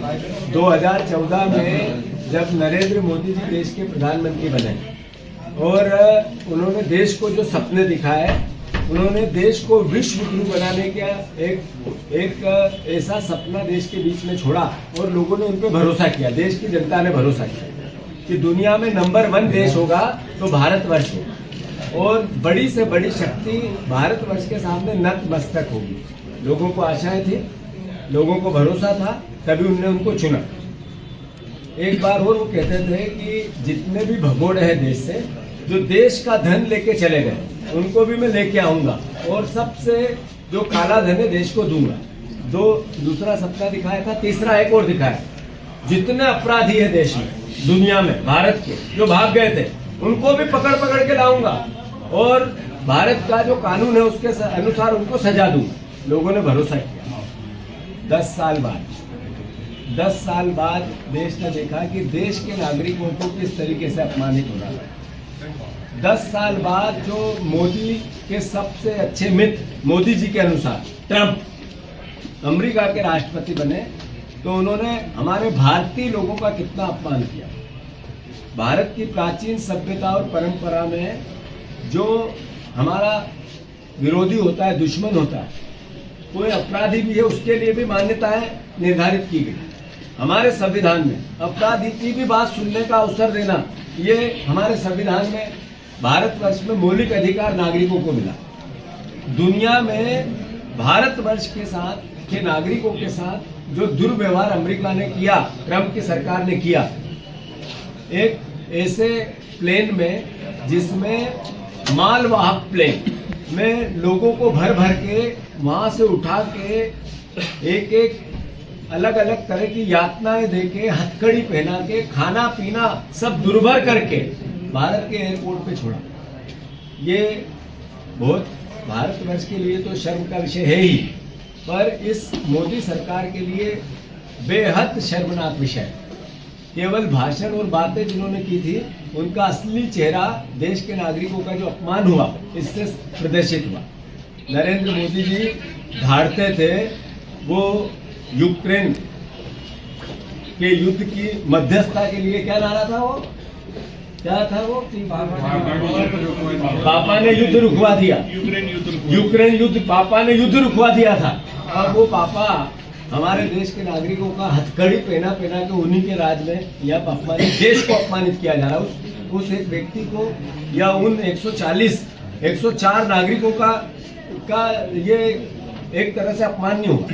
2014 में जब नरेंद्र मोदी जी देश के प्रधानमंत्री बने और उन्होंने देश को जो सपने दिखाए, उन्होंने देश को विश्व गुरु बनाने का एक ऐसा सपना देश के बीच में छोड़ा और लोगों ने उन पर भरोसा किया। देश की जनता ने भरोसा किया कि दुनिया में नंबर 1 देश होगा तो भारतवर्ष होगा और बड़ी से बड़ी शक्ति भारतवर्ष के सामने नतमस्तक होगी। लोगों को आशाएं थी, लोगों को भरोसा था, तभी उन्होंने उनको चुना। एक बार और वो कहते थे कि जितने भी भगोड़े हैं देश से, जो देश का धन लेके चले गए, उनको भी मैं लेके आऊंगा और सबसे जो काला धन है देश को दूंगा। दूसरा सपना दिखाया था, तीसरा एक और दिखाया, जितने अपराधी है देश में, दुनिया में, भारत के जो भाग गए थे, उनको भी पकड़ पकड़ के लाऊंगा और भारत का जो कानून है उसके अनुसार उनको सजा दूंगा। लोगों ने भरोसा किया। 10 साल बाद देश ने देखा कि देश के नागरिकों को किस तरीके से अपमानित हो रहा है। 10 साल बाद जो मोदी के सबसे अच्छे मित्र, मोदी जी के अनुसार ट्रंप अमेरिका के राष्ट्रपति बने, तो उन्होंने हमारे भारतीय लोगों का कितना अपमान किया। भारत की प्राचीन सभ्यता और परंपरा में जो हमारा विरोधी होता है, दुश्मन होता है, कोई अपराधी भी है, उसके लिए भी मान्यताएं निर्धारित की गई। हमारे संविधान में अपराधी की भी बात सुनने का अवसर देना, ये हमारे संविधान में भारतवर्ष में मौलिक अधिकार नागरिकों को मिला। दुनिया में भारतवर्ष के साथ के नागरिकों के साथ जो दुर्व्यवहार अमेरिका ने किया, ट्रंप की सरकार ने किया, एक ऐसे प्लेन में जिसमें मालवाहक प्लेन में लोगों को भर भर के वहां से उठा के एक अलग अलग तरह की यातनाएं देके, हथकड़ी पहना के, खाना पीना सब दुर्भर करके भारत के एयरपोर्ट पे छोड़ा। ये बहुत भारतवर्ष के लिए तो शर्म का विषय है ही, पर इस मोदी सरकार के लिए बेहद शर्मनाक विषय है। केवल भाषण और बातें जिन्होंने की थी, उनका असली चेहरा देश के नागरिकों का जो अपमान हुआ, इससे प्रदर्शित हुआ। नरेंद्र मोदी जी धाड़ते थे वो यूक्रेन के युद्ध की मध्यस्थता के लिए, क्या नारा था वो, क्या था वो, पापा ने युद्ध रुकवा दिया, यूक्रेन युद्ध, पापा ने युद्ध रुकवा दिया था। और वो पापा हमारे देश के नागरिकों का हथकड़ी पहना पहना के उन्हीं के राज में या अपमानित, देश को अपमानित किया जा रहा है। उस एक व्यक्ति को या उन 104 नागरिकों का ये एक तरह से अपमान नहीं हुआ,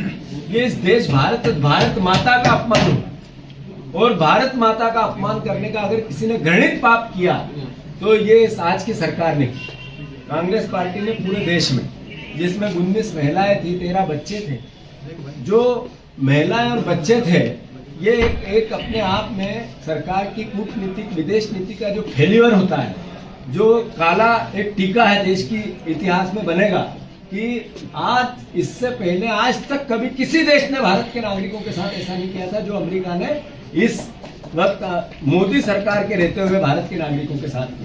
ये इस देश भारत माता का अपमान हुआ। और भारत माता का अपमान करने का अगर किसी ने घृणित पाप किया तो ये आज की सरकार ने की। कांग्रेस पार्टी ने पूरे देश में, जिसमें 19 महिलाएं थी, 13 बच्चे थे, जो महिलाएं और बच्चे थे, ये एक अपने आप में सरकार की कूटनीतिक विदेश नीति का जो फेल्यूर होता है, जो काला एक टीका है देश की इतिहास में बनेगा कि आज इससे पहले आज तक कभी किसी देश ने भारत के नागरिकों के साथ ऐसा नहीं किया था जो अमेरिका ने इस वक्त मोदी सरकार के रहते हुए भारत के नागरिकों के साथ